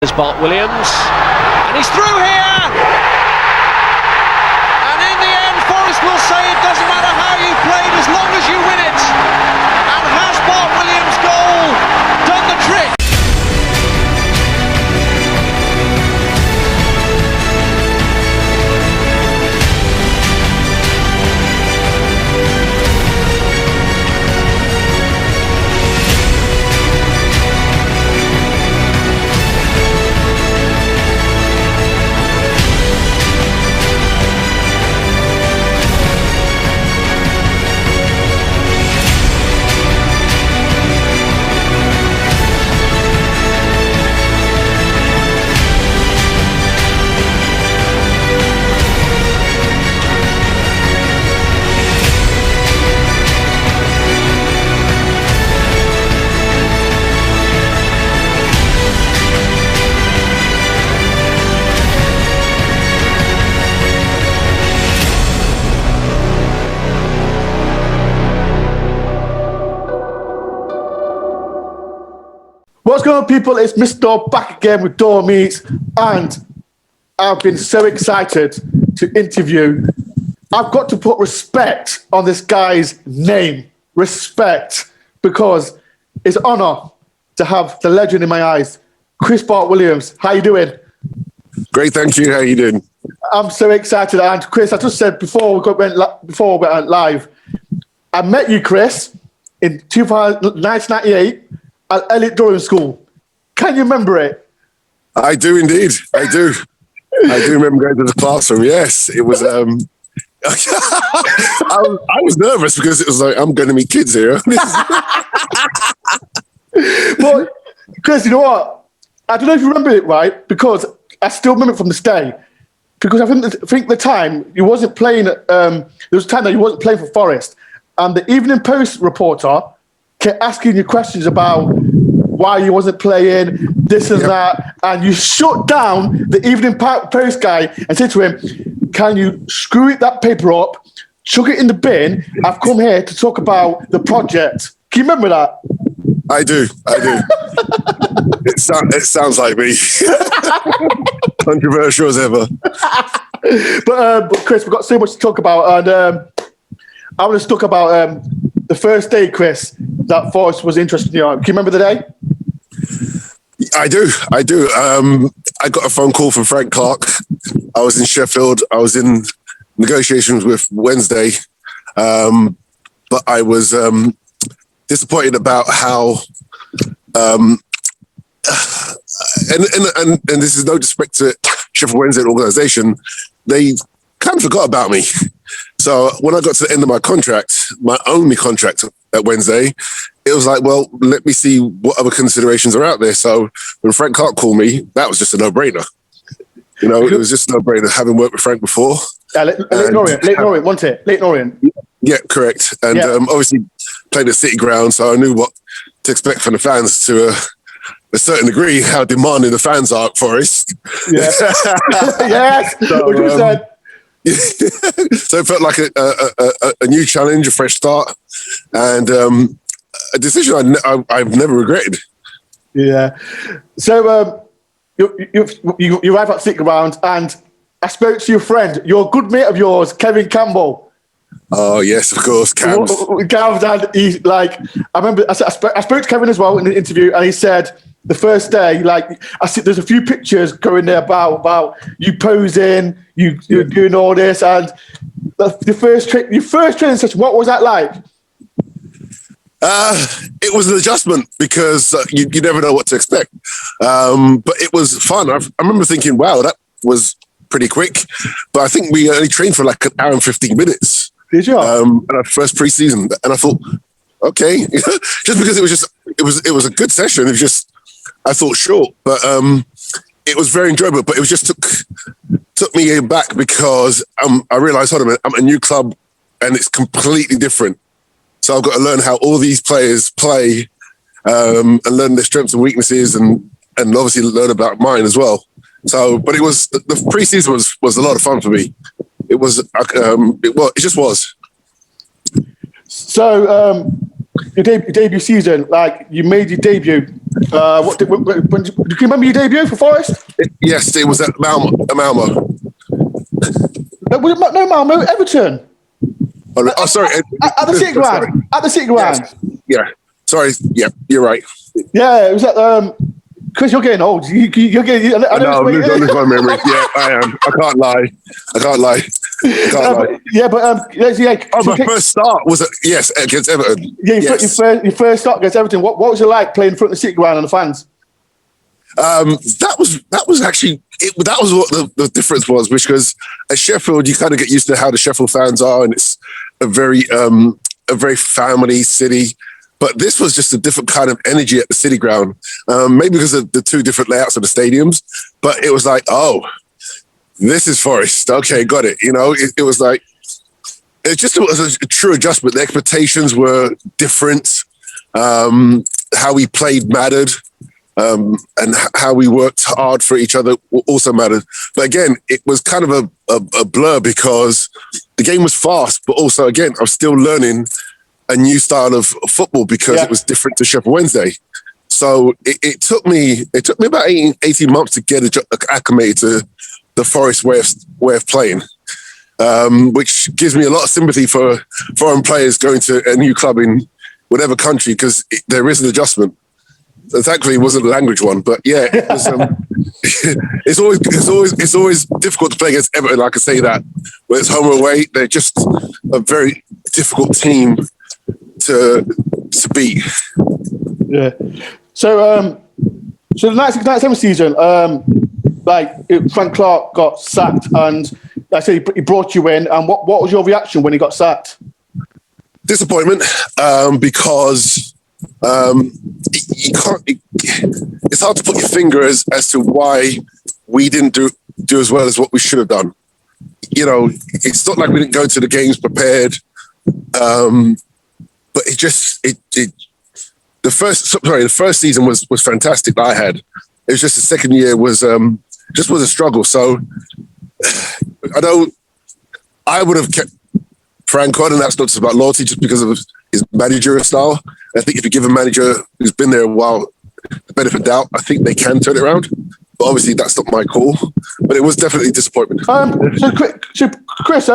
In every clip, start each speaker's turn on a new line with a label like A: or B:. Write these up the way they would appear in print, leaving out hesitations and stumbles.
A: There's Bart Williams, and he's through here! And in the end, Forest will say it doesn't matter how you played as long as you win it. And has Bart Williams' goal done the trick?
B: What's going on, people? It's Mr. back again with Door Meets, and I've been so excited to interview. I've got to put respect on this guy's name. Respect, because it's an honour to have the legend in my eyes, Chris Bart Williams. How you doing?
C: Great, thank you. How you doing?
B: I'm so excited. And Chris, I just said before we went live, I met you, Chris, in 1998. At Elliot Dorian School. Can you remember it?
C: I do indeed. I do. I do remember going to the classroom. Yes, it was. I was nervous because it was like, I'm going to meet kids here.
B: But Chris, you know what? I don't know if you remember it right, because I still remember it from this day. Because I think the time you wasn't playing. There was a time that you wasn't playing for Forest, and the Evening Post reporter kept asking you questions about why you wasn't playing, this and that, and you shut down the Evening Post guy and said to him, can you screw that paper up, chuck it in the bin, I've come here to talk about the project. Can you remember that?
C: I do. It sounds like me. Controversial as ever.
B: But Chris, we've got so much to talk about, and I want to talk about the first day, Chris, that Forest was interested in you. Can you remember the day?
C: I do. I got a phone call from Frank Clark. I was in Sheffield. I was in negotiations with Wednesday, but I was disappointed about how. And this is no disrespect to Sheffield Wednesday organisation. They kind of forgot about me. So when I got to the end of my contract, my only contract at Wednesday, it was like, well, let me see what other considerations are out there. So when Frank Clark called me, that was just a no-brainer. You know, it was just a no-brainer, having worked with Frank before.
B: Leyton Orient, wasn't it? Leyton Orient.
C: Yeah, correct. And obviously playing at City Ground, so I knew what to expect from the fans to a certain degree, how demanding the fans are at Forest.
B: Yeah. Yes,
C: so,
B: what you said.
C: So it felt like a new challenge, a fresh start, and a decision I've never regretted.
B: Yeah. So you arrived at City Ground, and I spoke to your friend, your good mate of yours, Kevin Campbell.
C: Oh yes, of course, Cam.
B: And he I remember I spoke to Kevin as well in the interview, and he said the first day, I see there's a few pictures going there about you posing, you doing all this, and your first training session. What was that like?
C: It was an adjustment because you never know what to expect, but it was fun. I remember thinking, wow, that was pretty quick, but I think we only trained for like an hour and 15 minutes.
B: Did you?
C: And our first pre-season, and I thought, okay, just because it was a good session. It was just, I thought short, but it was very enjoyable. But it was just took me back because I realised, hold on a minute, I'm at a new club and it's completely different. So I've got to learn how all these players play and learn their strengths and weaknesses, and obviously learn about mine as well. So, but it was the pre-season was a lot of fun for me. It just was.
B: So your debut season, like you made your debut. Do you remember your debut for Forest?
C: Yes, it was at Malmo.
B: No, Malmo, Everton.
C: Oh, sorry.
B: At the City Ground.
C: Sorry.
B: At the City Ground.
C: Yes. Yeah. Sorry. Yeah, you're right.
B: Yeah, it was at Chris, you're getting old. You're getting.
C: I know. I'm losing my memory. Yeah, I am. I can't lie.
B: My
C: first start was against Everton.
B: Yeah,
C: yes.
B: your first start against Everton. What was it like playing in front of the City Ground and the fans?
C: That was actually that was what the difference was, because at Sheffield you kind of get used to how the Sheffield fans are, and it's a very family city. But this was just a different kind of energy at the City Ground, maybe because of the two different layouts of the stadiums. But it was like, oh, this is Forest. Okay, got it. It was like, it was a true adjustment. The expectations were different. How we played mattered, and how we worked hard for each other also mattered. But again, it was kind of a blur, because the game was fast, but also, again, I was still learning a new style of football, because it was different to Sheffield Wednesday. So it took me about 18 months to get acclimated to the Forest way of playing, which gives me a lot of sympathy for foreign players going to a new club in whatever country, because there is an adjustment. So thankfully, it wasn't a language one, but yeah, it was, it's always difficult to play against Everton. I can say that. Whether it's home or away, they're just a very difficult team to beat.
B: Yeah. So the 1997 season, Frank Clark got sacked, and like I said, he brought you in. And what was your reaction when he got sacked?
C: Disappointment, because you can't. It's hard to put your finger as to why we didn't do as well as what we should have done. It's not like we didn't go to the games prepared. But the first season was fantastic that I had. It was just the second year was a struggle. So I would have kept Frank on, and that's not just about loyalty, just because of his managerial style. And I think if you give a manager who's been there a while the benefit of doubt, I think they can turn it around. But obviously that's not my call. But it was definitely a disappointment.
B: So Chris,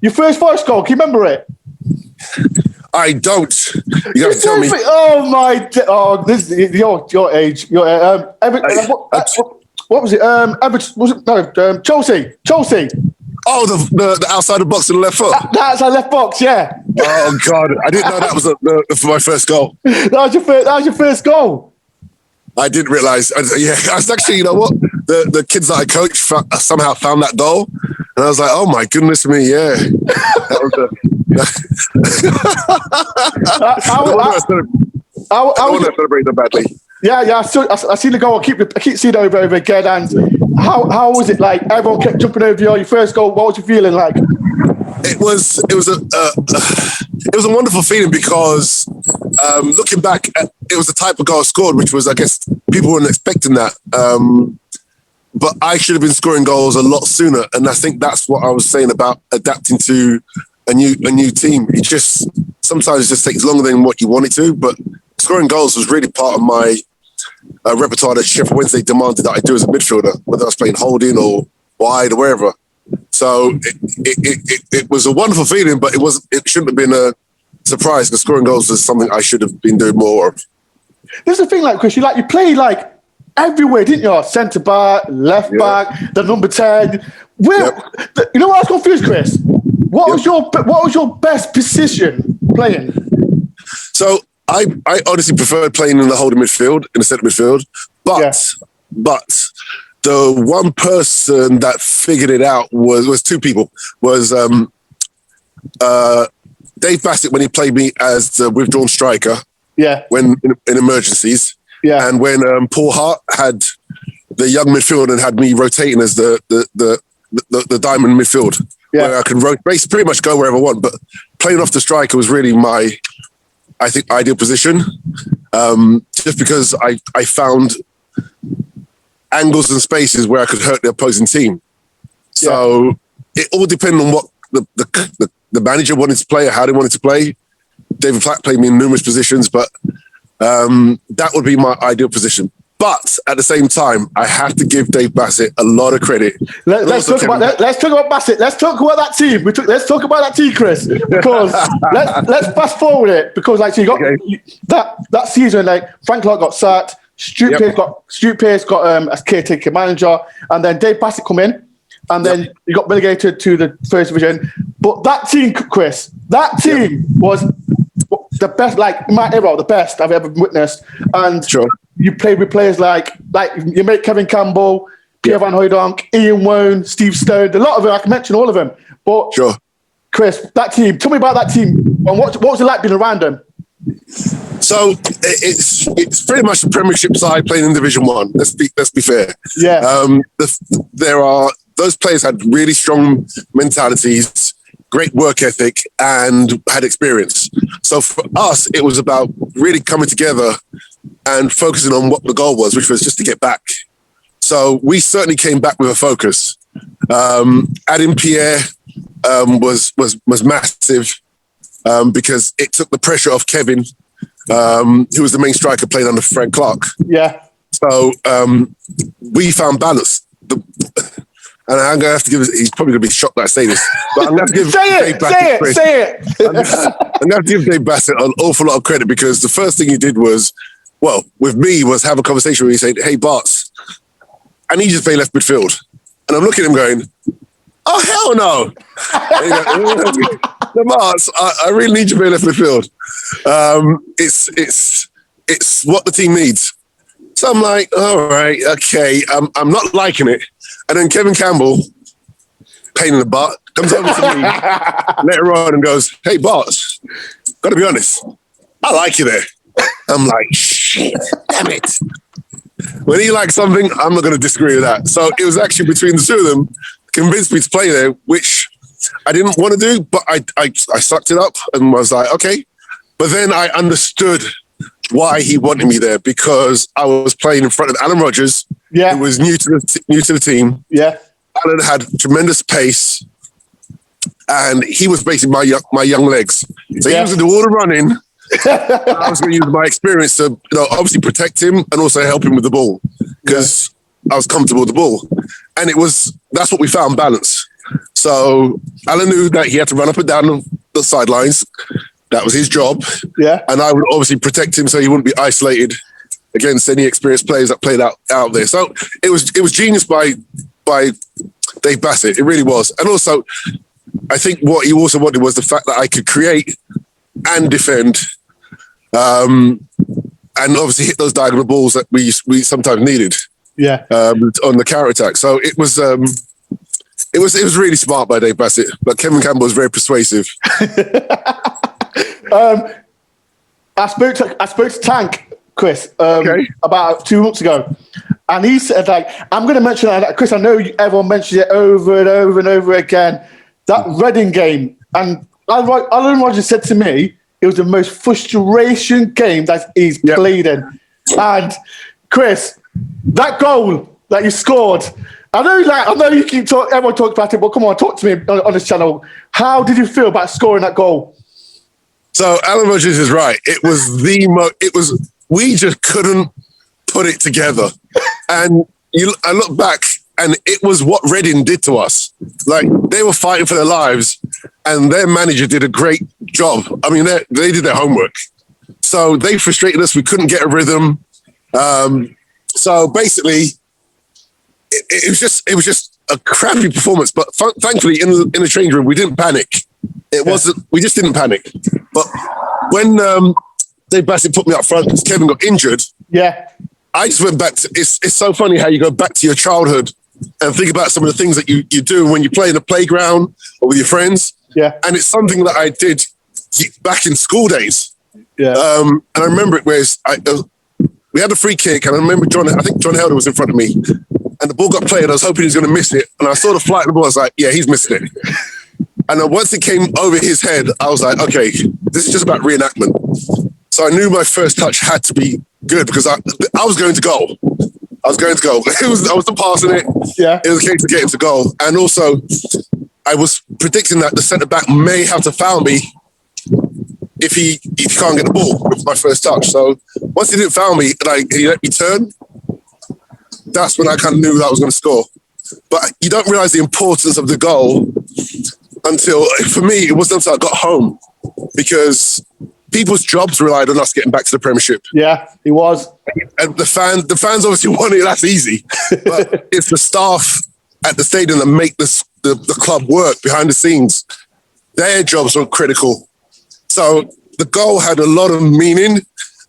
B: your first Forest goal, can you remember it?
C: I don't. You have to tell me.
B: Oh my! This is your age. What was it? Was it Chelsea.
C: Oh, the outside the box to the left foot.
B: That's our left box. Yeah.
C: Oh God, I didn't know that was for my first goal.
B: That was your first goal.
C: I didn't realise. I was actually, you know what? The kids that I coached somehow found that goal, and I was like, oh my goodness me, yeah. I want to celebrate them badly.
B: Yeah. I seen the goal. I keep seeing it over again. And how was it like? Everyone kept jumping over your first goal. What was you feeling like?
C: It was a wonderful feeling, because looking back, it was the type of goal I scored, which was, I guess, people weren't expecting that. But I should have been scoring goals a lot sooner, and I think that's what I was saying about adapting to a new team. It just sometimes just takes longer than what you want it to. But scoring goals was really part of my repertoire that Sheffield Wednesday demanded that I do as a midfielder, whether I was playing holding or wide or wherever. So it was a wonderful feeling, but it shouldn't have been a surprise, because scoring goals was something I should have been doing more of.
B: There's the thing, like Chris, you played like everywhere, didn't you? Centre back, left back, the number 10. You know what I was confused, Chris? What was your best position playing?
C: So I honestly preferred playing in the holding midfield, in the centre midfield, but the one person that figured it out was two people. Was Dave Bassett, when he played me as the withdrawn striker. Yeah. When in emergencies. Yeah. And when Paul Hart had the young midfield and had me rotating as the diamond midfield, where I could pretty much go wherever I want. But playing off the striker was really my, I think, ideal position, just because I found angles and spaces where I could hurt the opposing team. So it all depended on what the manager wanted to play or how they wanted to play. David Platt played me in numerous positions, but that would be my ideal position. But at the same time, I have to give Dave Bassett a lot of credit.
B: Let's talk about Bassett. Let's talk about that team. Let's talk about that team, Chris. Because let's fast forward it. Because like so you got that season, like Frank Clark got sacked, Stu Pearce got as caretaker manager, and then Dave Bassett come in, and then you got relegated to the first division. But that team, Chris, was the best, like in my era, the best I've ever witnessed. And you played with players like you mate Kevin Campbell, Pierre Van Hooydonk, Ian Wone, Steve Stone, a lot of them. I can mention all of them. But Chris, that team, tell me about that team. And what was it like being around them?
C: So it's pretty much the Premiership side playing in Division 1. Let's be fair.
B: Yeah.
C: Those players had really strong mentalities, great work ethic, and had experience. So for us, it was about really coming together and focusing on what the goal was, which was just to get back. So we certainly came back with a focus. Adding Pierre was massive because it took the pressure off Kevin, who was the main striker playing under Frank Clark.
B: Yeah.
C: So we found balance. And I'm going to have to give, he's probably going to be shocked that I say this, but I'm going to have to give Dave Bassett
B: say it.
C: I'm going to have to give Dave Bassett an awful lot of credit because the first thing he did was, well, with me, was have a conversation where he said, hey, Bart, I need you to play left midfield. And I'm looking at him going, oh, hell no. The Bart, I really need you to play left midfield. It's what the team needs. So I'm like, all right, okay, I'm not liking it. And then Kevin Campbell, pain in the butt, comes over to me later on and goes, hey, Bart, got to be honest, I like you there. I'm like, shit, damn it. When he likes something, I'm not going to disagree with that. So it was actually between the two of them, convinced me to play there, which I didn't want to do, but I sucked it up and was like, okay. But then I understood why he wanted me there because I was playing in front of Alan Rodgers, who was new to the team. Yeah, Alan had tremendous pace, and he was basically my young legs. So he was going to do all the running. I was going to use my experience to, obviously protect him and also help him with the ball because I was comfortable with the ball, and that's what we found, balance. So Alan knew that he had to run up and down the sidelines. That was his job. Yeah. And I would obviously protect him so he wouldn't be isolated against any experienced players that played out there. So it was genius by Dave Bassett. It really was. And also, I think what he also wanted was the fact that I could create and defend and obviously hit those diagonal balls that we sometimes needed. Yeah. On the counter attack. So it was really smart by Dave Bassett, but Kevin Campbell was very persuasive.
B: I spoke to Tank, Chris, about 2 months ago, and he said, I'm going to mention that, Chris, I know everyone mentions it over and over and over again, that Reading game. And Alan Rodgers said to me, it was the most frustration game that he's played in. And Chris, that goal that you scored, I know you keep talking, everyone talks about it, but come on, talk to me on this channel. How did you feel about scoring that goal?
C: So Alan Rodgers is right. It was we just couldn't put it together. And I look back and it was what Reading did to us. Like they were fighting for their lives and their manager did a great job. I mean, they did their homework. So they frustrated us. We couldn't get a rhythm. So basically it was just a crappy performance, but thankfully in the change room, we didn't panic. We just didn't panic. But when Dave Bassett put me up front because Kevin got injured, I just went back to, it's so funny how you go back to your childhood and think about some of the things that you do when you play in the playground or with your friends. Yeah. And it's something that I did back in school days. Yeah. And I remember it where we had a free kick and I remember I think John Helder was in front of me and the ball got played. I was hoping he was going to miss it. And I saw the flight of the ball. I was like, yeah, he's missing it. And then once it came over his head, I was like, okay, this is just about reenactment. So I knew my first touch had to be good because I was going to goal. I was the passing it. Yeah. It was a case of getting to goal. And also, I was predicting that the centre-back may have to foul me if he can't get the ball with my first touch. So once he didn't foul me and he let me turn, that's when I kind of knew that I was going to score. But you don't realise the importance of the goal until, for me, it wasn't until I got home, because people's jobs relied on us getting back to the Premiership.
B: Yeah, it was.
C: And the fans obviously want it. That's easy. But it's the staff at the stadium that make the club work behind the scenes. Their jobs are critical. So the goal had a lot of meaning,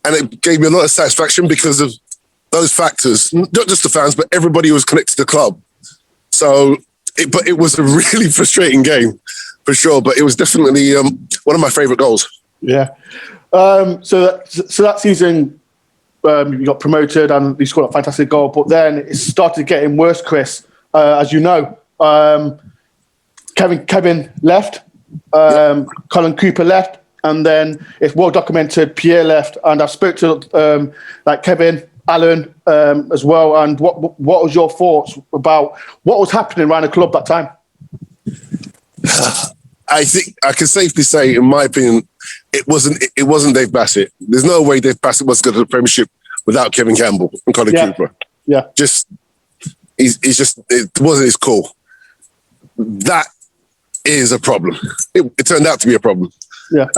C: and it gave me a lot of satisfaction because of those factors. Not just the fans, but everybody who was connected to the club. So, it was a really frustrating game, for sure. But it was definitely one of my favourite goals.
B: Yeah. So that season, you got promoted and you scored a fantastic goal. But then it started getting worse, Chris. As you know, Kevin left, Colin Cooper left, and then it's well documented. Pierre left, and I spoke to Kevin, Alan as well. And what was your thoughts about what was happening around the club that time?
C: I think I can safely say, in my opinion, it wasn't Dave Bassett. There's no way Dave Bassett was going to the Premiership without Kevin Campbell and Colin Cooper.
B: Yeah,
C: it wasn't his call. That is a problem. It turned out to be a problem.
B: Yeah.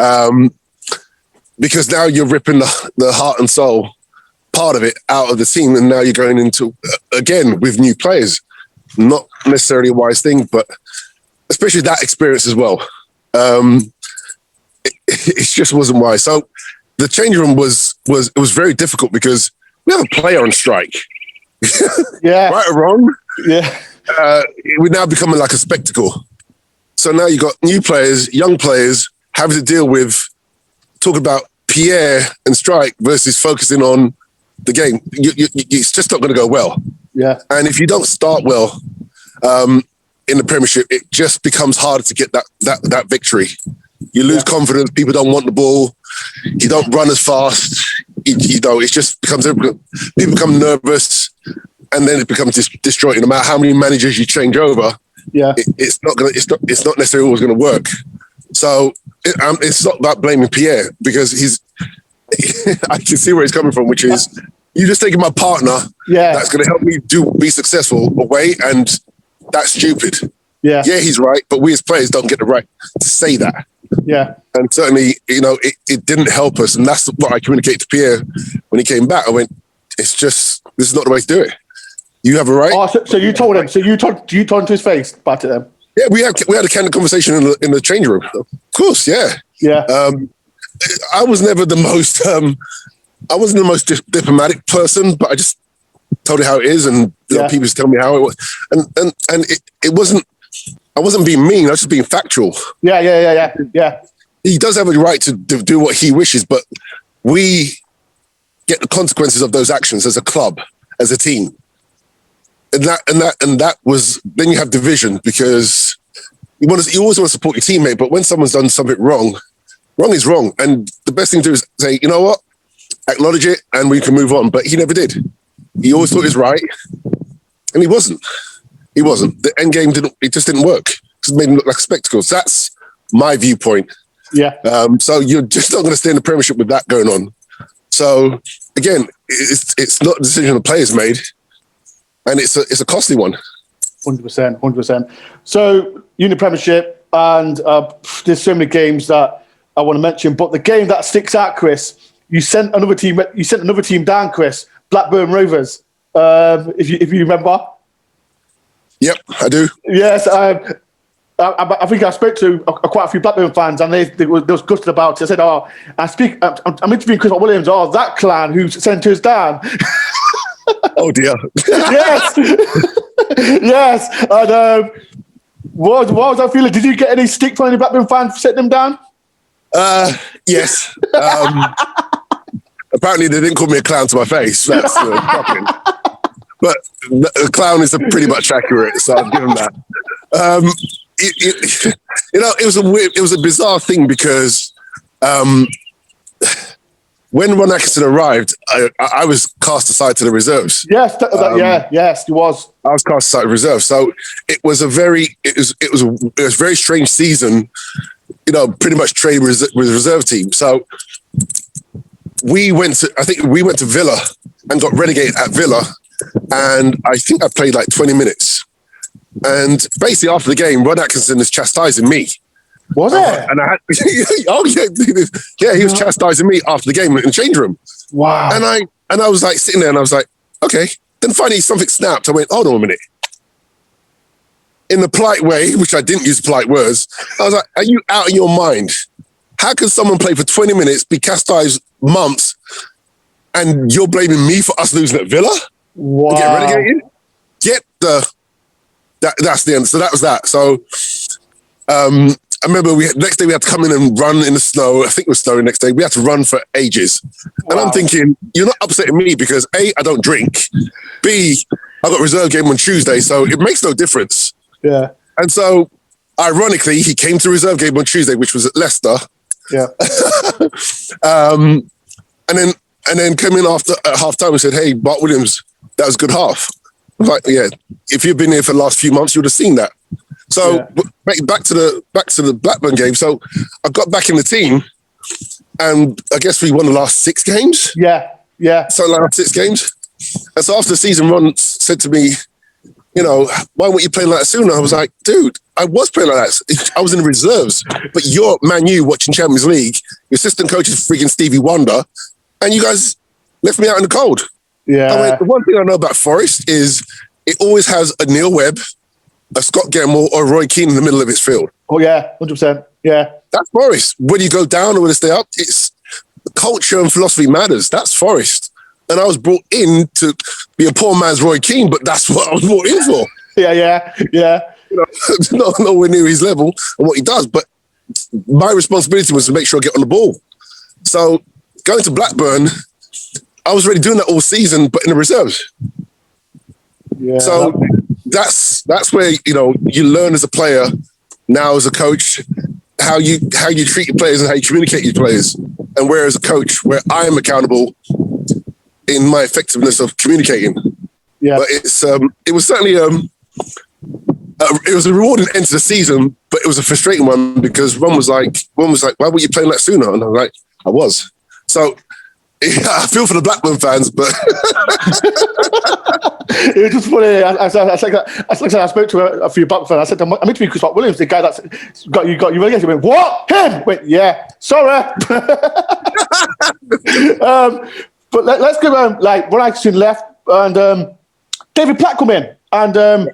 C: Because now you're ripping the heart and soul part of it out of the team, and now you're going into again with new players. Not necessarily a wise thing, but especially that experience as well. It just wasn't wise. So the change room was very difficult because we have a player on strike.
B: Yeah.
C: Right or wrong.
B: Yeah.
C: We're now becoming like a spectacle. So now you've got new players, young players, having to deal with, talk about Pierre and strike versus focusing on the game. It's just not going to go well.
B: Yeah.
C: And if you don't start well in the Premiership, it just becomes harder to get that victory. You lose confidence. People don't want the ball. You don't run as fast. It just becomes, people become nervous, and then it becomes disjointed. No matter how many managers you change over, it's not necessarily always going to work. So it's not about blaming Pierre, because I can see where he's coming from, which is you just taking my partner that's going to help me be successful away, and that's stupid. Yeah, he's right, but we as players don't get the right to say that.
B: Yeah. And
C: certainly, it didn't help us. And that's what I communicated to Pierre when he came back. I went, this is not the way to do it. You have a right.
B: Oh, so you told him. So you told him to his face about it then?
C: Yeah, we had a candid conversation in the change room. Of course, yeah.
B: Yeah.
C: I was never the most, I wasn't the most diplomatic person, but I just told it how it is, and people just tell me how it was. And it wasn't, I wasn't being mean, I was just being factual.
B: Yeah.
C: He does have a right to do what he wishes, but we get the consequences of those actions as a club, as a team. And that was, then you have division, because you always want to support your teammate, but when someone's done something wrong is wrong. And the best thing to do is say, you know what, acknowledge it and we can move on. But he never did. He always thought he was right, and he wasn't. The end game just didn't work. It made him look like a spectacle. So that's my viewpoint.
B: Yeah.
C: So you're just not going to stay in the Premiership with that going on. So again, it's not a decision the players made, and it's a costly one.
B: 100%. So you're in the Premiership, and there's so many games that I want to mention, but the game that sticks out, Chris, you sent another team down, Chris, Blackburn Rovers. If you remember.
C: Yep, I do.
B: Yes, I think I spoke to quite a few Blackburn fans, and they was gutted about it. I said, I'm interviewing Chris Williams. Oh, that clan who sent us down.
C: Oh dear.
B: Yes. Yes. And what was that feeling? Did you get any stick from any Blackburn fans for setting them down?
C: Yes. Apparently they didn't call me a clown to my face. That's shocking. But the clown is pretty much accurate, so I'll give him that. It was a bizarre thing, because when Ron Atkinson arrived, I was cast aside to the reserves.
B: Yes, yes, he was.
C: I was cast aside to the reserves, so it was a very strange season, pretty much trained with reserve team. So we went to Villa and got relegated at Villa. And I think I played like 20 minutes. And basically after the game, Ron Atkinson is chastising me.
B: Was it?
C: And I had, he was chastising me after the game in the change room.
B: Wow.
C: And I was like sitting there and I was like, okay. Then finally something snapped. I went, hold on a minute. In the polite way, which I didn't use polite words, I was like, are you out of your mind? How can someone play for 20 minutes, be chastised months, and you're blaming me for us losing at Villa?
B: Wow.
C: And get relegated? That's the end. So that was that. So I remember next day we had to come in and run in the snow. I think it was snowing next day. We had to run for ages. And I'm thinking, you're not upsetting me because A, I don't drink. B, I got reserve game on Tuesday, so it makes no difference.
B: Yeah.
C: And so, ironically, he came to reserve game on Tuesday, which was at Leicester.
B: Yeah.
C: And then came in at half time and said, hey, Bart Williams, that was a good half. I was like, yeah, if you've been here for the last few months, you would have seen that. So back to the Blackburn game. So I got back in the team, and I guess we won the last 6 games.
B: Yeah.
C: So like 6 games. And so after the season, Ron said to me, why weren't you playing like that sooner? I was like, dude, I was playing like that. I was in the reserves, but you're Man U watching Champions League. Your assistant coach is freaking Stevie Wonder, and you guys left me out in the cold.
B: Yeah.
C: I mean, the one thing I know about Forest is it always has a Neil Webb, a Scott Gemmell, or Roy Keane in the middle of its field.
B: Oh yeah, 100%. Yeah.
C: That's Forest. Whether you go down or whether you stay up, it's culture and philosophy matters. That's Forest. And I was brought in to be a poor man's Roy Keane, but that's what I was brought in for.
B: Yeah.
C: Nowhere near his level and what he does. But my responsibility was to make sure I get on the ball. So going to Blackburn, I was already doing that all season, but in the reserves.
B: Yeah.
C: So that's where you learn as a player, now as a coach, how you treat your players and how you communicate with your players. And where as a coach, where I am accountable in my effectiveness of communicating.
B: Yeah.
C: But it was certainly it was a rewarding end to the season, but it was a frustrating one because one was like, why were you playing that sooner? And I was like, I was. So yeah, I feel for the Blackburn fans, but
B: it was just funny. I spoke to a few Blackburn fans. I said, I'm interviewing Chris Bart Williams, the guy that's got you relegated. He went, what? Him? I went, yeah, sorry. But let's go around, like, when I soon left, and David Platt come in, and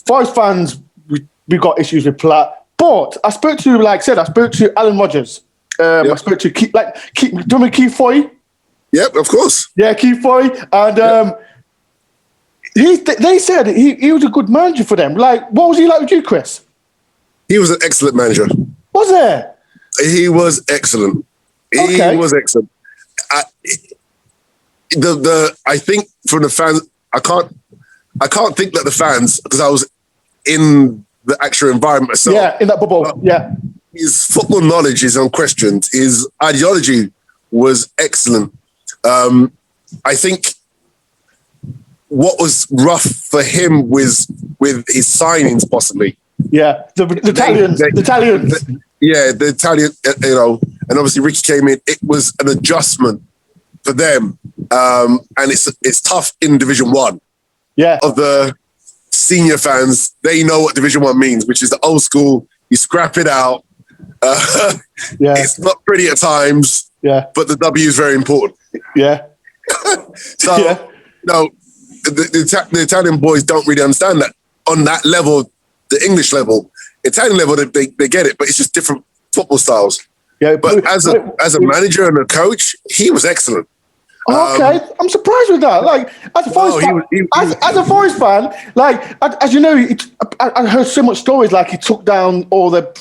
B: Forest fans, we got issues with Platt. But I spoke to, like I said, Alan Rodgers. I spoke to do you remember Keith Foy?
C: Yep, of course.
B: Yeah, Keith Foy. And they said he was a good manager for them. Like, what was he like with you, Chris?
C: He was an excellent manager.
B: Was there?
C: He was excellent.
B: Okay.
C: He was excellent. I think from the fans, I can't think that the fans, because I was in the actual environment myself.
B: Yeah, in that bubble. Yeah.
C: His football knowledge is unquestioned. His ideology was excellent. I think what was rough for him was with his signings, possibly.
B: Yeah, the Italians.
C: Yeah, the Italian, and obviously Ricky came in. It was an adjustment for them, and it's tough in Division 1.
B: Yeah,
C: of the senior fans, they know what Division 1 means, which is the old school. You scrap it out. It's not pretty at times.
B: Yeah,
C: but the W is very important.
B: Yeah.
C: So no, the Italian boys don't really understand that on that level, the English level. Italian level, they get it, but it's just different football styles.
B: Yeah,
C: but as a manager and a coach, he was excellent.
B: Okay, I'm surprised with that. Like, as a Forest fan, as a Forest fan, like, as you know, I heard so much stories. Like, he took down all the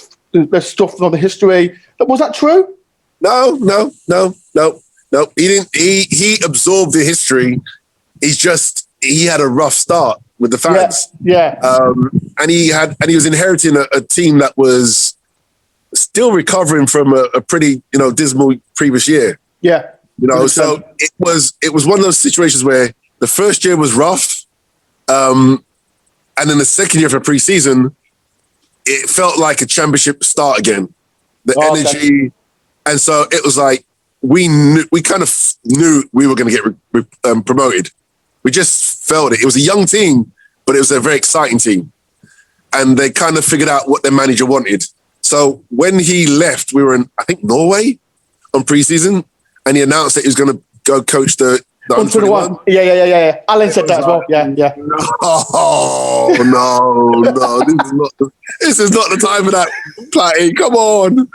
B: stuff from the history. Was that true?
C: No. He didn't. He absorbed the history. He had a rough start with the fans.
B: Yeah.
C: And he was inheriting a team that was still recovering from a pretty dismal previous year.
B: Yeah.
C: So it was one of those situations where the first year was rough, and then the second year for pre-season, it felt like a championship start again. the energy. And so it was like, we kind of knew we were going to get promoted. We just felt it. It was a young team, but it was a very exciting team. And they kind of figured out what their manager wanted. So when he left, we were in, I think, Norway on preseason, and he announced that he was going to go coach the
B: under-21. Yeah. Alan said that as well. Yeah.
C: No. This is not the time for that, Platty. Come on.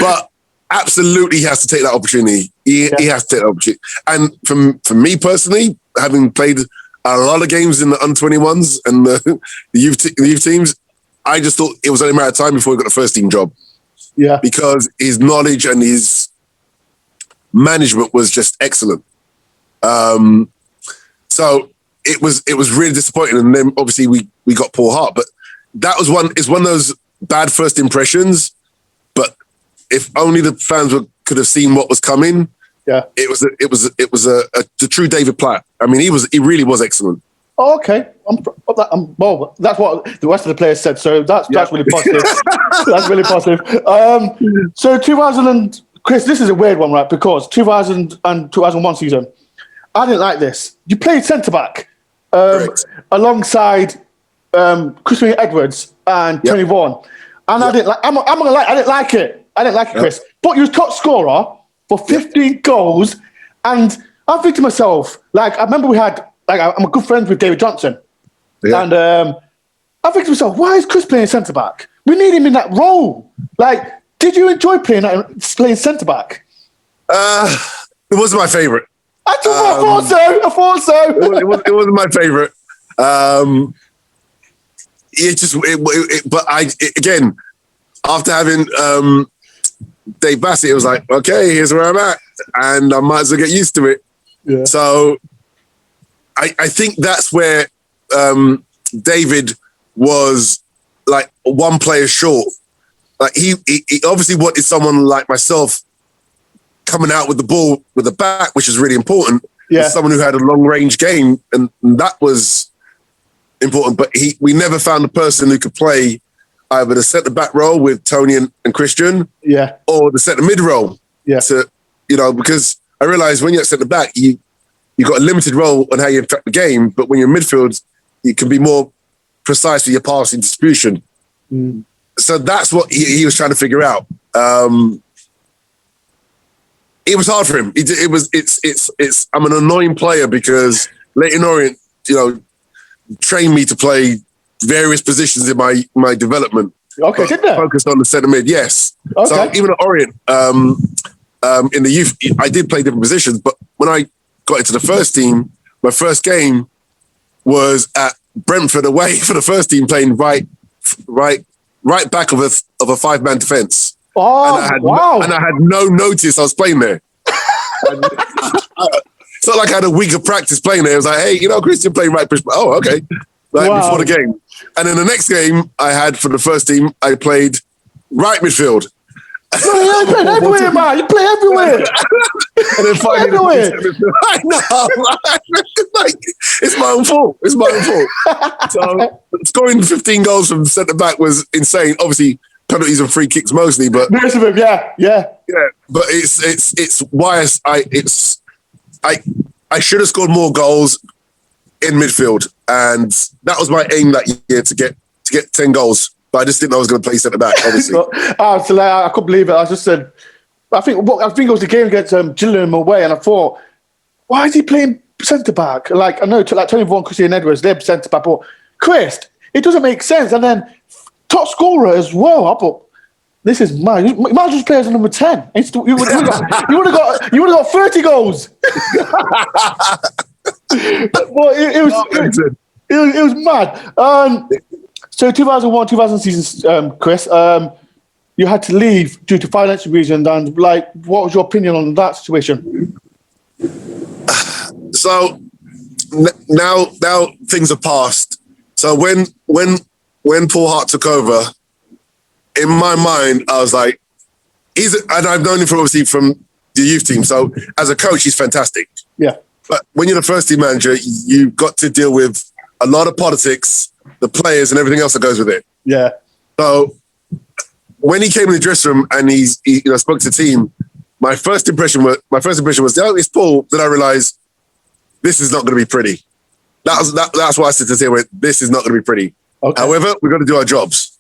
C: But absolutely, he has to take that opportunity. He has to take that opportunity. And for me personally, having played a lot of games in the under-21s and the youth teams, I just thought it was only a matter of time before he got the first team job.
B: Yeah.
C: Because his knowledge and his management was just excellent. So it was really disappointing. And then obviously we got Paul Hart, but it's one of those bad first impressions. But if only the fans could have seen what was coming.
B: Yeah.
C: It was the true David Platt. I mean, he really was excellent.
B: Oh, okay. Well, that's what the rest of the players said. So that's really positive. That's really positive. So 2000 Chris, this is a weird one, right? Because 2000 and 2001 season, I didn't like this. You played centre back alongside Christian Edwards and Tony Vaughan, and I didn't like. I'm gonna lie, I didn't like it. I didn't like it, Chris. But you was top scorer for 15 goals, and I think to myself, like, I remember we had. Like, I'm a good friend with David Johnson. Yeah. And I think to myself, why is Chris playing centre-back? We need him in that role. Like, did you enjoy playing centre-back?
C: It wasn't my favourite.
B: I thought so.
C: It wasn't my favourite. Again, after having Dave Bassett, it was like, okay, here's where I'm at. And I might as well get used to it. Yeah. So I think that's where David was like one player short. Like he obviously wanted someone like myself coming out with the ball with the back, which is really important. Yeah, someone who had a long range game, and that was important. But we never found a person who could play either the centre back role with Tony and Christian, or the centre mid role. Yeah, because I realised when you're at centre back, you got a limited role on how you affect the game, but when you're in midfield, you can be more precise with your passing distribution. Mm. So that's what he was trying to figure out. It was hard for him. I'm an annoying player because Leyton Orient, trained me to play various positions in my development.
B: Okay, did they?
C: Focused on the centre mid, yes.
B: Okay.
C: So even at Orient, in the youth, I did play different positions, but when I got into the first team, my first game was at Brentford away for the first team, playing right back of a 5-man defence.
B: Oh, wow!
C: And I had no notice I was playing there. It's not like I had a week of practice playing there. It was like, hey, Christian playing right. Oh, okay. Before the game, and then the next game I had for the first team, I played right midfield.
B: You play everywhere, man. You play everywhere.
C: And then finally, I know. It's my own fault. So scoring 15 goals from centre back was insane. Obviously, penalties and free kicks mostly, but
B: most of them, yeah.
C: But it's why I should have scored more goals in midfield, and that was my aim that year to get 10 goals. But I just didn't know I was going to play centre back, obviously.
B: I couldn't believe it. I just said, I think it was the game against Gillingham away, and I thought, why is he playing centre back? Like, I know, like Tony Vaughan, Christian Edwards, they're centre back, but Chris, it doesn't make sense. And then top scorer as well. I thought, this is mad. You might just play as a number 10. You would have got 30 goals. Well, it was mad. So 2001, 2000 season, Chris, you had to leave due to financial reasons, and what was your opinion on that situation?
C: So now things are past. So when Paul Hart took over, in my mind, I was like, and I've known him from the youth team. So as a coach, he's fantastic.
B: Yeah.
C: But when you're the first team manager, you've got to deal with a lot of politics, the players and everything else that goes with it.
B: Yeah.
C: So when he came in the dressing room and he spoke to the team, my first impression was, oh, it's Paul. Then I realized this is not going to be pretty. That's why I said to him, this is not going to be pretty. Okay. However, we've got to do our jobs.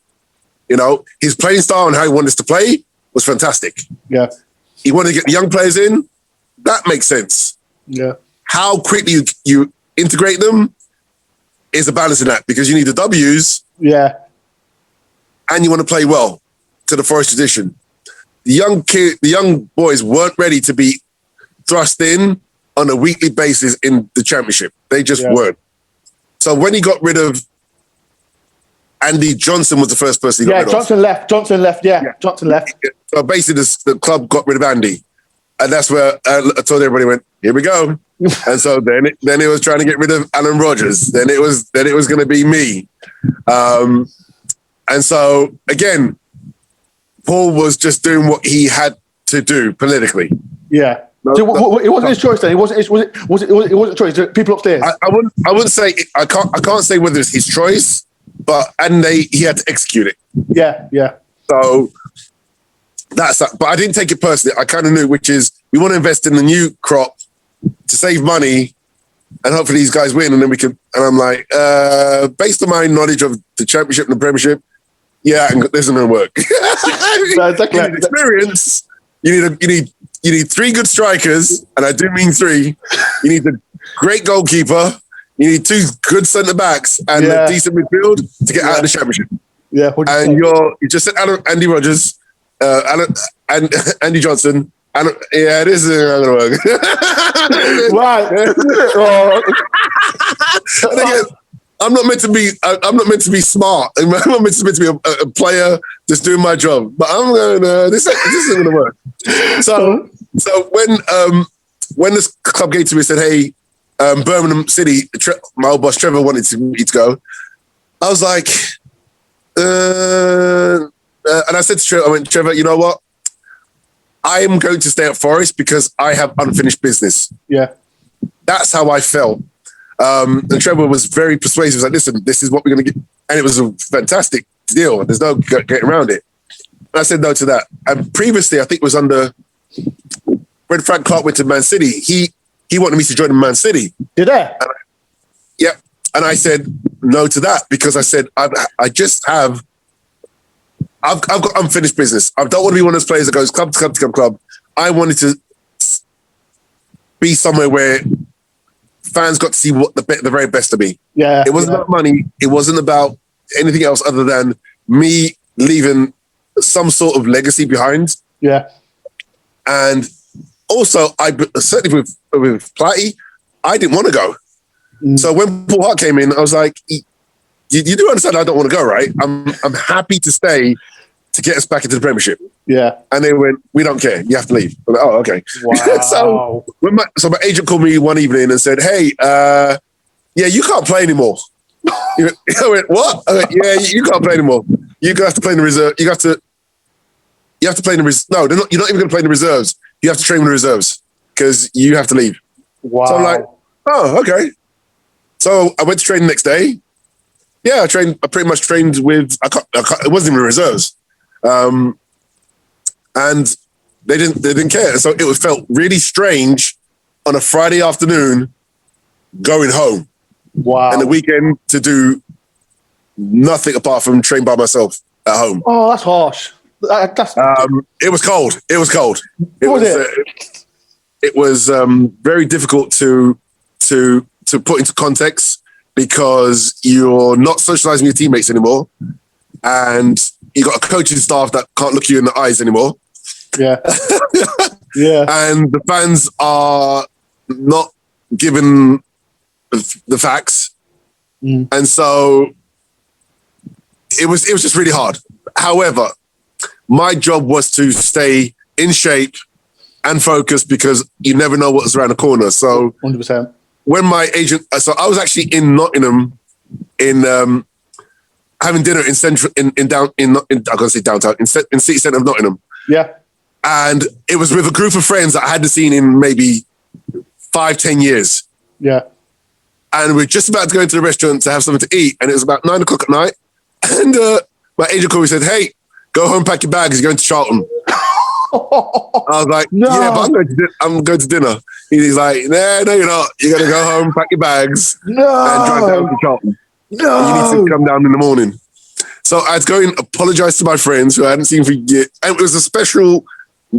C: His playing style and how he wanted us to play was fantastic.
B: Yeah.
C: He wanted to get the young players in. That makes sense.
B: Yeah.
C: How quickly you integrate them is a balance in that, because you need the W's.
B: Yeah.
C: And you want to play well to the Forest tradition. The young boys weren't ready to be thrust in on a weekly basis in the championship. They just weren't. So when he got rid of Andy Johnson was the first person he got rid of.
B: Johnson left. Johnson left.
C: So basically the club got rid of Andy. And that's where I told everybody, went, here we go. And so then it was trying to get rid of Alan Rogers. Then it was going to be me. And so again, Paul was just doing what he had to do politically.
B: Yeah. So it wasn't his choice then. It wasn't a choice. People upstairs.
C: I wouldn't say I can't say whether it's his choice, but he had to execute it.
B: Yeah.
C: So that's that. But I didn't take it personally. I kind of knew, which is we want to invest in the new crop to save money, and hopefully these guys win, and then we can. And I'm like, based on my knowledge of the championship and the Premiership, this isn't going to work.
B: Exactly.
C: You need experience. You need 3 good strikers, and I do mean 3. You need the great goalkeeper. You need 2 good centre backs and a decent midfield to get out of the championship.
B: Yeah,
C: and you just said Andy Rogers, Andy Johnson. This isn't going to work.
B: Right.
C: I'm not meant to be. I'm not meant to be smart. I'm not meant to be a player just doing my job. But I'm going. This isn't going to work. So when this club came to me and said, "Hey, Birmingham City, my old boss Trevor wanted me to go," I was like, and I said to Trevor, Trevor, you know what? I am going to stay at Forest because I have unfinished business.
B: Yeah,
C: that's how I felt. And Trevor was very persuasive. He was like, listen, this is what we're going to get. And it was a fantastic deal. There's no getting around it. And I said no to that. And previously, I think it was when Frank Clark went to Man City, he wanted me to join Man City.
B: Did I?
C: And I said no to that because I said, I've got unfinished business. I don't want to be one of those players that goes club to club to club. I wanted to be somewhere where fans got to see what the very best of me.
B: Yeah.
C: It wasn't about money. It wasn't about anything else other than me leaving some sort of legacy behind.
B: Yeah.
C: And also, certainly with Platty, I didn't want to go. So when Paul Hart came in, I was like, you do understand I don't want to go, right? I'm happy to stay to get us back into the Premiership.
B: Yeah.
C: And they went, we don't care. You have to leave. I'm like, oh, okay.
B: Wow.
C: so my agent called me one evening and said, hey, you can't play anymore. I went, what? I went, you can't play anymore. You're going to have to play in the reserve. You have to play in the reserves. No, you're not even going to play in the reserves. You have to train with the reserves because you have to leave.
B: Wow.
C: So I'm like, oh, okay. So I went to train the next day. Yeah, I pretty much trained with, it wasn't even reserves. And they didn't care. So it felt really strange on a Friday afternoon going home.
B: Wow.
C: And the weekend to do nothing apart from train by myself at home.
B: Oh, that's harsh.
C: It was cold. It was very difficult to put into context because you're not socializing with your teammates anymore, and you got a coaching staff that can't look you in the eyes anymore.
B: Yeah, yeah.
C: And the fans are not given the facts, and so it was just really hard. However, my job was to stay in shape and focused because you never know what's around the corner. So
B: 100%.
C: When my agent, so I was actually in Nottingham, having dinner in central, I'm gonna say downtown, in city centre of Nottingham.
B: Yeah.
C: And it was with a group of friends that I hadn't seen in maybe 5-10 years.
B: Yeah.
C: And we're just about to go into the restaurant to have something to eat, and it was about 9 o'clock at night. And my agent called me and said, "Hey, go home, pack your bags, you're going to Charlton. I was like,
B: No.
C: yeah, but I'm going to dinner. He's like, no, you're not. You're going to go home, pack your bags, and drive down to Charlton.
B: No.
C: And you need to come down in the morning. So I had to go and apologize to my friends who I hadn't seen for years. And it was a special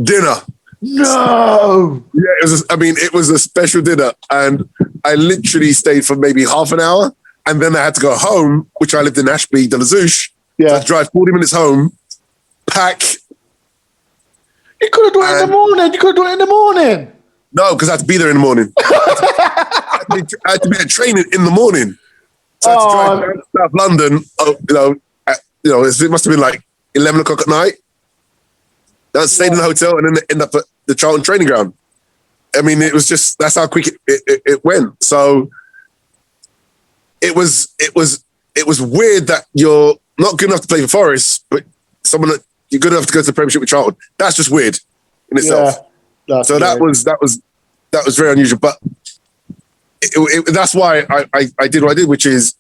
C: dinner.
B: No.
C: Yeah, it was a special dinner. And I literally stayed for maybe half an hour. And then I had to go home, which I lived in Ashby, de la Zouche.
B: Yeah.
C: So I had to drive 40 minutes home, pack.
B: You could have done it in the morning. You could have done it in the morning.
C: No, because I had to be there in the morning. I had to be at training in the morning. So I had to drive down to South London, it must have been like 11 o'clock at night. I stayed in the hotel and then ended up at the Charlton training ground. I mean, it was just, that's how quick it went. So it was weird that you're not good enough to play for Forest, but you're good enough to go to the Premiership with Charlton. That's just weird in itself.
B: Yeah,
C: so that was very unusual. But that's why I did what I did, which is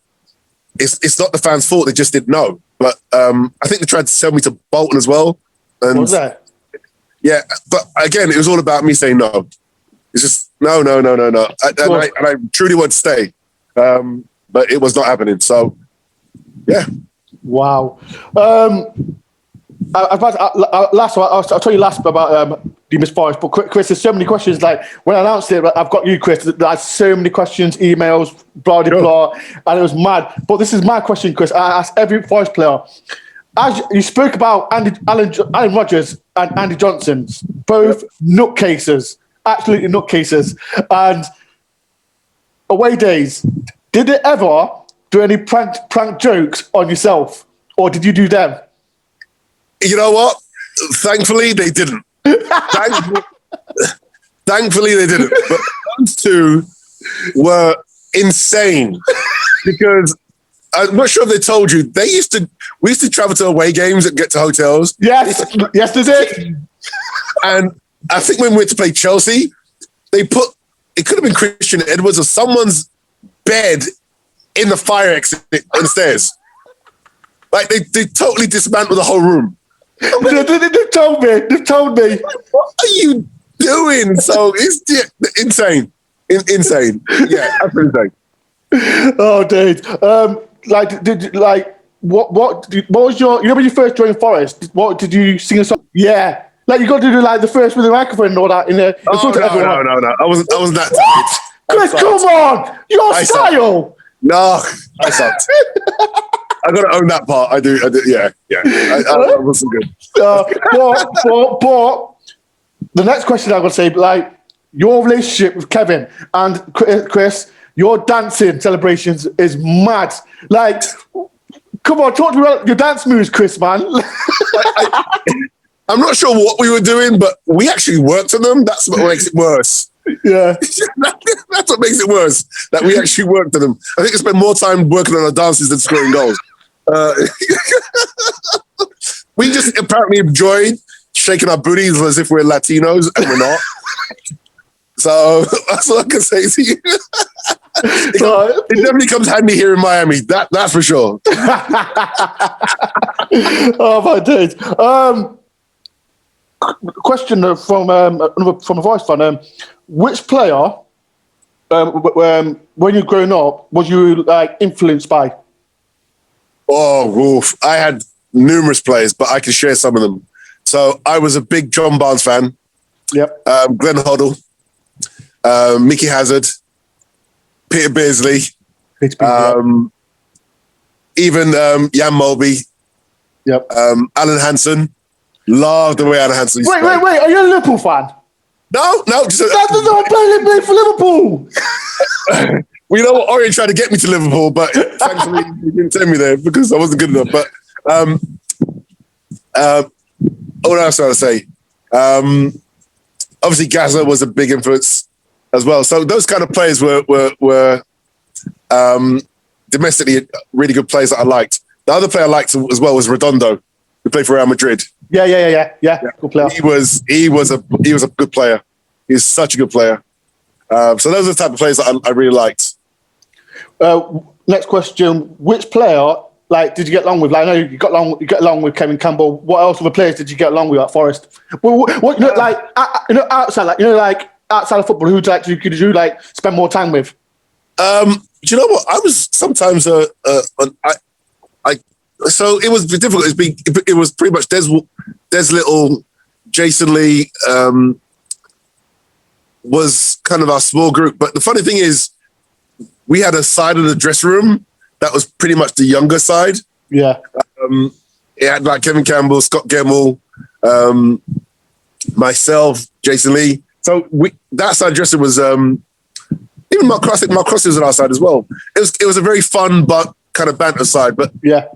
C: it's not the fans' fault. They just didn't know. But I think they tried to sell me to Bolton as well. And
B: what was that?
C: Yeah, but again, it was all about me saying no. It's just no. And I truly want to stay, but it was not happening. So, yeah.
B: Wow. I'll tell you last about the Miss Forest, but Chris, there's so many questions. Like when I announced it, I've got you, Chris. There's so many questions, emails, blah blah blah, and it was mad. But this is my question, Chris. I asked every Forest player. As you spoke about Alan Rodgers and Andy Johnson's, both nutcases, absolutely nutcases, and away days. Did they ever do any prank jokes on yourself, or did you do them?
C: You know what? Thankfully, they didn't. Thankfully, they didn't. But those two were insane because I'm not sure if they told you. We used to travel to away games and get to hotels.
B: Yes, they did.
C: And I think when we went to play Chelsea, it could have been Christian Edwards or someone's bed in the fire exit on the stairs. Like they totally dismantled the whole room.
B: They've told me.
C: What are you doing? So it's insane. Insane. Yeah, absolutely insane.
B: Oh, dude. What was your? You know when you first joined Forest? What did you sing a song? Yeah, like you got to do like the first with the microphone and all that in front of everyone.
C: No. I wasn't that talented.
B: Chris, come on, your style.
C: No, I sucked. I got to own that part. I do. Yeah. I wasn't good.
B: But the next question I'm going to say, like your relationship with Kevin and Chris, your dancing celebrations is mad. Like, come on, talk to me about your dance moves, Chris, man.
C: I'm not sure what we were doing, but we actually worked on them. That's what makes it worse.
B: Yeah.
C: That's what makes it worse, that we actually worked on them. I think we spent more time working on our dances than scoring goals. We just apparently enjoyed shaking our booties as if we're Latinos, and we're not. So that's all I can say to you. It definitely comes handy here in Miami. That's for sure.
B: Oh my days. Question from a Voice fan. Which player, when you're growing up, was you like influenced by?
C: Oh, oof. I had numerous players, but I can share some of them. So I was a big John Barnes fan.
B: Yep.
C: Glenn Hoddle, Mickey Hazard, Peter Beardsley, even Jan Mulby.
B: Yep.
C: Alan Hansen. Loved the way Alan Hansen used to play.
B: Wait. Are you a Liverpool fan?
C: No. Just
B: that does not play for Liverpool.
C: Well, you know what? Orion tried to get me to Liverpool, but thankfully he didn't send me there because I wasn't good enough. But what else do I say? Obviously, Gazza was a big influence as well. So those kind of players were domestically really good players that I liked. The other player I liked as well was Redondo, who played for Real Madrid.
B: Yeah. Good player.
C: He was a good player. He was such a good player. So those are the type of players that I really liked.
B: Next question: which player like, did you get along with? Like, I know you get along with Kevin Campbell. What else other players did you get along with at Forest? Well, what outside, outside of football, who did you like spend more time with?
C: Do you know what? I was sometimes so it was difficult. It was pretty much Des Little, Jason Lee was kind of our small group. But the funny thing is, we had a side of the dressing room that was pretty much the younger side.
B: Yeah.
C: It had like Kevin Campbell, Scott Gemmell, myself, Jason Lee. So that side dressing was even Mark Cross. Mark Cross was on our side as well. It was a very fun but kind of banter side. But
B: yeah,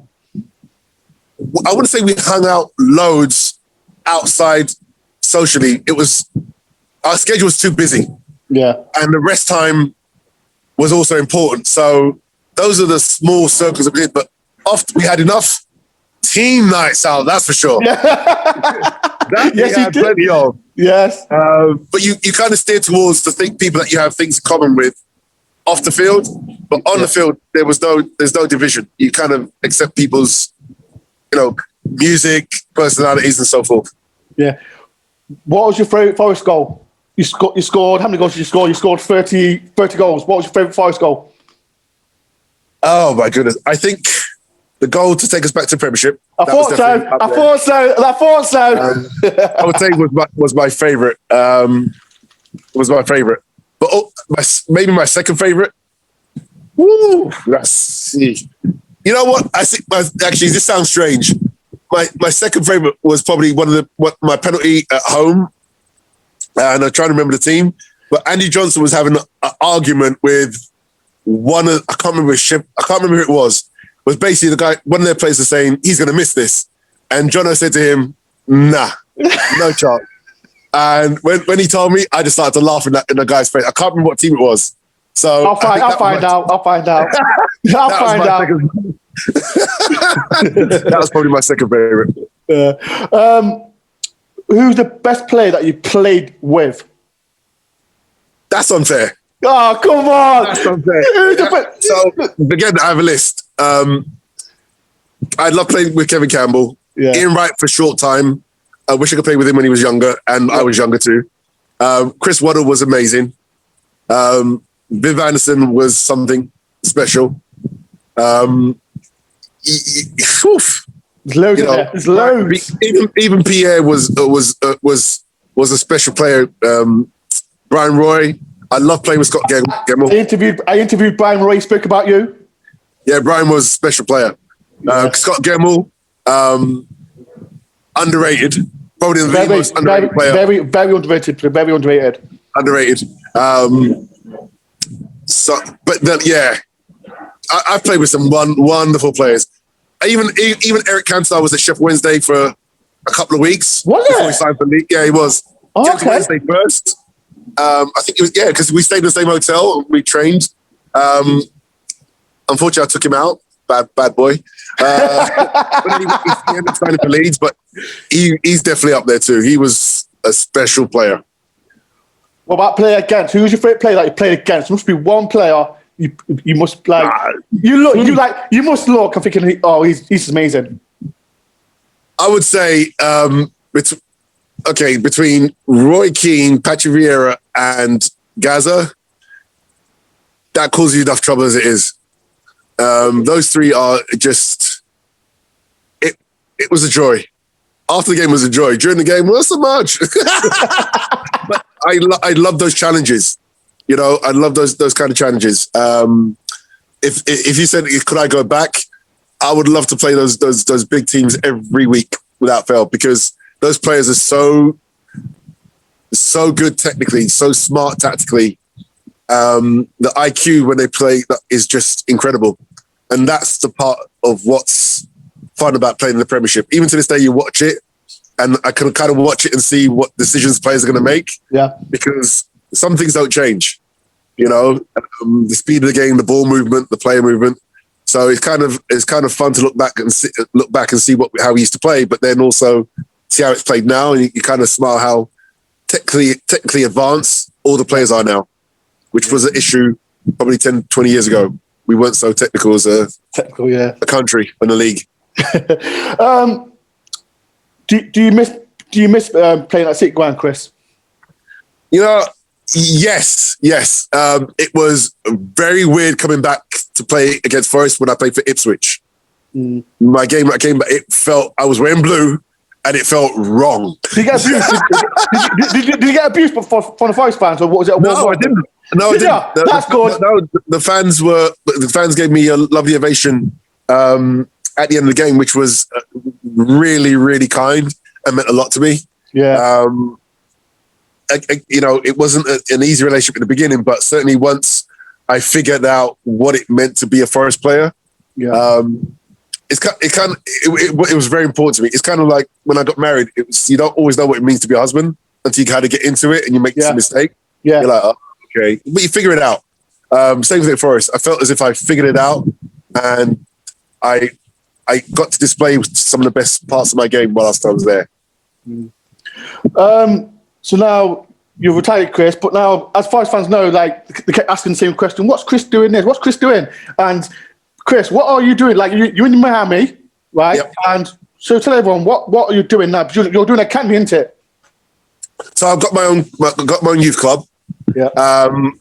C: I wouldn't say we hung out loads outside socially. It was our schedule was too busy.
B: Yeah,
C: and the rest time was also important. So those are the small circles that we did. But often we had enough team nights out. That's for sure.
B: Yeah.
C: That
B: yes,
C: we had plenty of.
B: Yes.
C: But you kind of steer towards people that you have things in common with off the field, but on the field there's no division. You kind of accept people's, music, personalities, and so forth.
B: Yeah. What was your favourite Forest goal? You scored. How many goals did you score? You scored 30 goals. What was your favourite Forest goal?
C: Oh my goodness! I think the goal to take us back to Premiership.
B: I thought so.
C: I would say was my favourite. Was my favourite, but maybe my second favourite. Woo! Let's see. You know what? I think actually this sounds strange. My second favourite was probably my penalty at home, and I'm trying to remember the team. But Andy Johnson was having an argument with I can't remember who it was. Was basically the guy, one of their players was saying, he's going to miss this. And Jono said to him, nah, no chance. And when he told me, I just started to laugh in the guy's face. I can't remember what team it was. So
B: I'll find out.
C: That was probably my second favorite.
B: Who's the best player that you played with?
C: That's unfair.
B: Oh, come on.
C: That's unfair. So again, I have a list. I love playing with Kevin Campbell.
B: Yeah.
C: Ian Wright for a short time. I wish I could play with him when he was younger, and I was younger too. Chris Waddle was amazing. Viv Anderson was something special.
B: There's loads of there. There's loads.
C: Even Pierre was a special player. Brian Roy. I love playing with Scott Gemmell.
B: I interviewed Brian Roy. He spoke about you.
C: Yeah, Brian was a special player. Scott Gemmell, underrated. Probably the most underrated player.
B: Very underrated. Very underrated.
C: Underrated. I've played with some wonderful players. Even Eric Cantona was at Sheffield Wednesday for a couple of weeks.
B: Was
C: before
B: it?
C: he signed for the league. Yeah, he was.
B: Oh,
C: Came to Wednesday first. I think it was because we stayed in the same hotel. We trained. Unfortunately, I took him out. Bad boy. But he ended up signing for Leeds, but he's definitely up there too. He was a special player.
B: What about player against? Who's your favourite player that you played against? There must be one player you must like. You must look. I'm thinking, he's amazing.
C: I would say between Roy Keane, Patrick Vieira, and Gaza, that causes you enough trouble as it is. Those three are just. It was a joy. After the game was a joy. During the game, not so much. But I love those challenges. I love those kind of challenges. If you said could I go back, I would love to play those big teams every week without fail, because those players are so good technically, so smart tactically. The IQ when they play is just incredible, and that's the part of what's fun about playing in the Premiership. Even to this day, you watch it, and I can kind of watch it and see what decisions players are going to make. Yeah, because some things don't change. The speed of the game, the ball movement, the player movement. So it's kind of fun to look back and see how we used to play, but then also see how it's played now, and you kind of smile how technically advanced all the players are now, which was an issue probably 10, 20 years ago. we weren't so technical as a country and a league.
B: Do you miss playing at City Ground, Chris?
C: Yes. It was very weird coming back to play against Forest when I played for Ipswich. My game, it felt I was wearing blue, and it felt wrong.
B: Did you get abused? did you get abused from the Forest fans, or what was it?
C: No, I didn't. No, I didn't.
B: That's good.
C: No, the fans gave me a lovely ovation at the end of the game, which was really, really kind and meant a lot to me.
B: Yeah.
C: It wasn't an easy relationship in the beginning, but certainly once I figured out what it meant to be a Forest player, it was very important to me. It's kind of like when I got married. You don't always know what it means to be a husband until you kind of get into it and you make some mistake. Yeah. You're like, oh, okay, but you figure it out. Same with Forest. I felt as if I figured it out, and I got to display some of the best parts of my game whilst I was there.
B: So now you're retired, Chris, but now, as Forest fans know, like, they kept asking the same question: what's Chris doing this? What's Chris doing? And Chris, what are you doing? Like, you're in Miami, right? Yep. And so tell everyone, what are you doing now? You're doing a academy, isn't it?
C: So I've got my own youth club.
B: Yeah.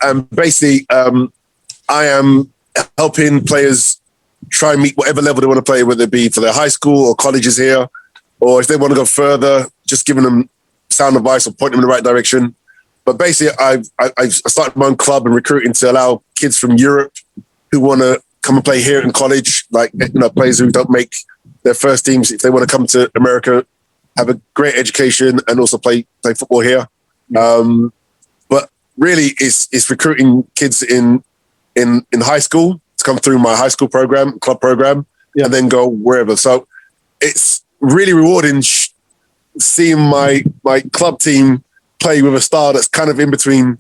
C: And basically, I am helping players try and meet whatever level they want to play, whether it be for their high school or colleges here, or if they want to go further, just giving them sound advice or pointing them in the right direction. But basically, I started my own club and recruiting to allow kids from Europe who want to come and play here in college, like, players who don't make their first teams, if they want to come to America, have a great education and also play football here. But really, it's recruiting kids in high school to come through my high school program, club program, and then go wherever. So it's really rewarding seeing my club team play with a style that's kind of in between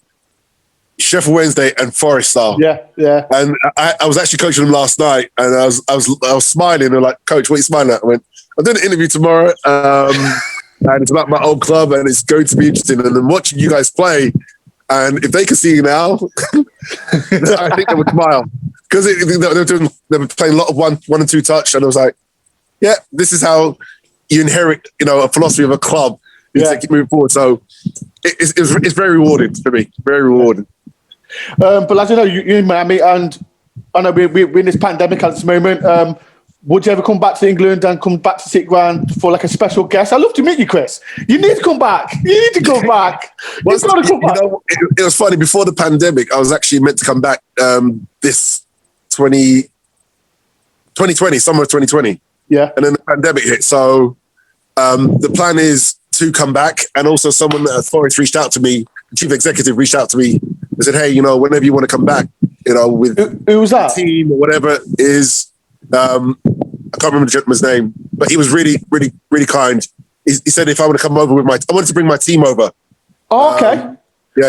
C: Sheffield Wednesday and Forest style.
B: Yeah.
C: And I was actually coaching them last night, and I was smiling. They're like, "Coach, what are you smiling at?" I went, "I'm doing an interview tomorrow, and it's about my old club, and it's going to be interesting. And I'm watching you guys play, and if they can see you now, I think they would smile because they were playing a lot of one and two touch, and I was like, yeah, this is how you inherit, a philosophy of a club. You take it moving forward. So it's very rewarding for me. Very rewarding.
B: But as you know, you're in Miami, and I know we're in this pandemic at this moment. Would you ever come back to England and come back to City Ground for like a special guest? I'd love to meet you, Chris. You need to come back. You've got to come back.
C: It was funny. Before the pandemic, I was actually meant to come back this 2020, summer of 2020.
B: Yeah.
C: And then the pandemic hit. So the plan is to come back. And also someone at Forest reached out to me, the chief executive reached out to me and said, hey, whenever you want to come back, with
B: who was that?
C: The team or whatever is... I can't remember the gentleman's name, but he was really, really, really kind. He said if I want to come over I wanted to bring my team over.
B: Oh, okay.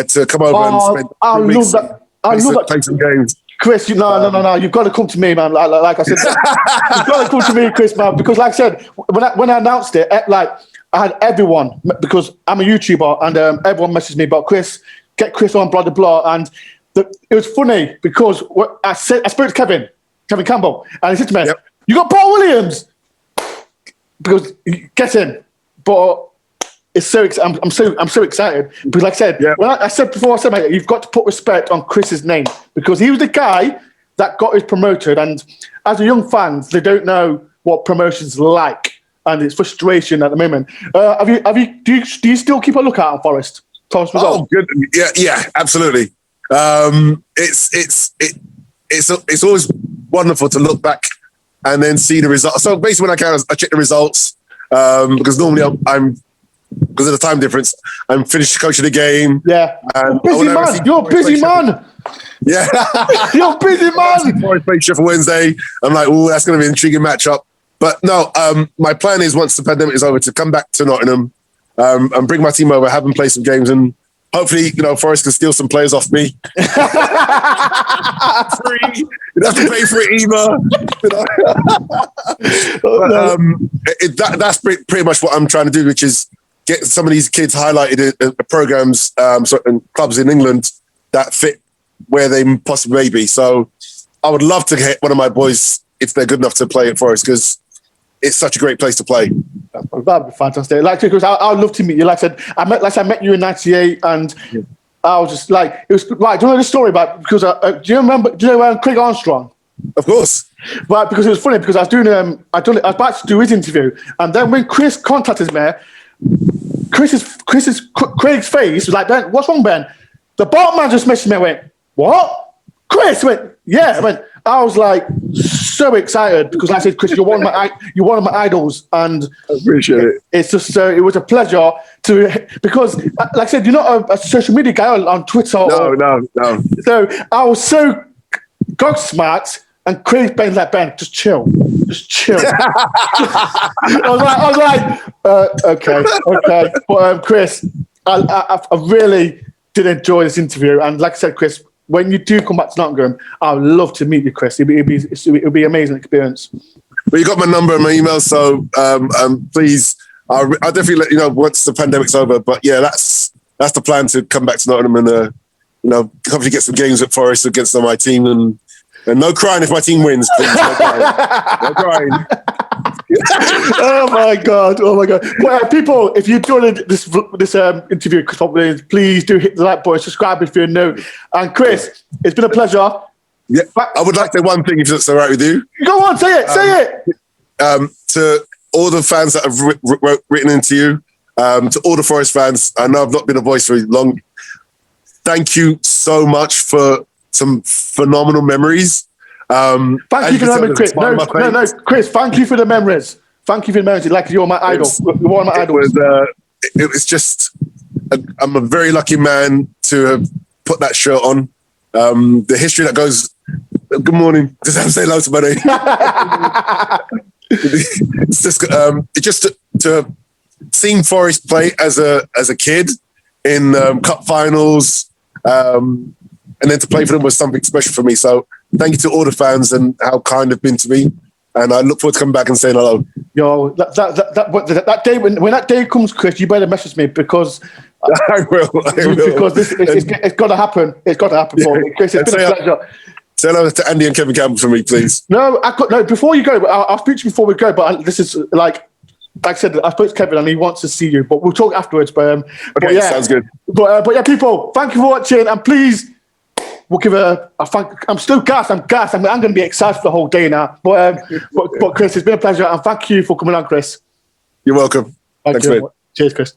C: To come over and spend 3 weeks.
B: I love that.
C: Play some games.
B: Chris, no. You've got to come to me, man. Like I said, you've got to come to me, Chris, man. Because like I said, when I announced it, I had everyone, because I'm a YouTuber, and everyone messaged me about Chris, get Chris on, blah, blah, blah. And it was funny because I spoke to Kevin Campbell, and he said to me, you got Paul Williams, because get in. But it's so I'm so excited because, like I said, when I said before, mate, you've got to put respect on Chris's name because he was the guy that got us promoted. And as a young fans, they don't know what promotion's like, and it's frustration at the moment. Do you still keep a lookout on Forest results?
C: Oh, good. Yeah, absolutely. It's always wonderful to look back and then see the results. So basically, when I check the results because normally I'm because of the time difference, I'm finished coaching the game.
B: Yeah,
C: and
B: you're a busy man.
C: Yeah,
B: you're a busy man.
C: Forest play Sheffield Wednesday. I'm like, oh, that's going to be an intriguing matchup. But no, my plan is once the pandemic is over to come back to Nottingham and bring my team over, have them play some games, and hopefully, Forest can steal some players off me. Free. You don't have to pay for it either. But, that's pretty much what I'm trying to do, which is get some of these kids highlighted in programs and clubs in England that fit where they possibly may be. So I would love to get one of my boys if they're good enough to play at Forest because it's such a great place to play.
B: That'd be fantastic. Like, because I'd love to meet you. Like I met you in '98, and I was just like, it was like, do you know the story about? Because do you know Craig Armstrong?
C: Of course.
B: Right, because it was funny because I was about to do his interview, and then when Chris contacted me, Craig's face was like, Ben, what's wrong, Ben? The Bart man just messaged me and went, what? Chris went, yeah. I was like so excited because I said, Chris, you're one of my idols, and
C: I appreciate it.
B: It's just it was a pleasure because, like I said, you're not a social media guy on Twitter.
C: No.
B: So I was so gobsmacked. And Craig Ben's like, Ben, just chill. I was like, okay. But Chris, I really did enjoy this interview. And like I said, Chris, when you do come back to Nottingham, I'd love to meet you, Chris. It'll be an amazing experience.
C: Well, you got my number and my email, so please, I'll definitely let you know once the pandemic's over. But yeah, that's the plan, to come back to Nottingham and hopefully get some games at Forest against my team and no crying if my team wins, please. No crying.
B: Oh my god! Well, people, if you enjoyed this interview, Chris Poplin, please do hit the like button, subscribe if you're new. And Chris, it's been a pleasure.
C: Yeah, I would like to say one thing, if that's all right with you.
B: Go on, say it.
C: To all the fans that have written into you, to all the Forest fans, I know I've not been a voice for long. Thank you so much for some phenomenal memories.
B: Thank you for the memories, Chris. No, Chris, thank you for the memories. Thank you for the memories. Like, you're my idol. You're one of my idols.
C: It was just, I'm a very lucky man to have put that shirt on. The history that goes, good morning. Just have to say hello to my name. It's just, to have seen Forest play as a kid in cup finals, and then to play for them was something special for me. So thank you to all the fans and how kind they've been to me. And I look forward to coming back and saying hello.
B: Yo, that day when that day comes, Chris, you better message me because
C: I will.
B: Because it's got to happen. It's got to happen for me, Chris. It's been a pleasure.
C: Say hello to Andy and Kevin Campbell for me, please.
B: No, before you go, I'll speak to you before we go. But this is like I said, I spoke to Kevin and he wants to see you. But we'll talk afterwards. But
C: okay, yeah, sounds good.
B: But yeah, people, thank you for watching, and please. We'll give I'm still gassed. I'm gassed. I'm going to be excited for the whole day now. But Chris, it's been a pleasure, and thank you for coming on, Chris.
C: You're welcome. Thanks, mate.
B: Cheers, Chris.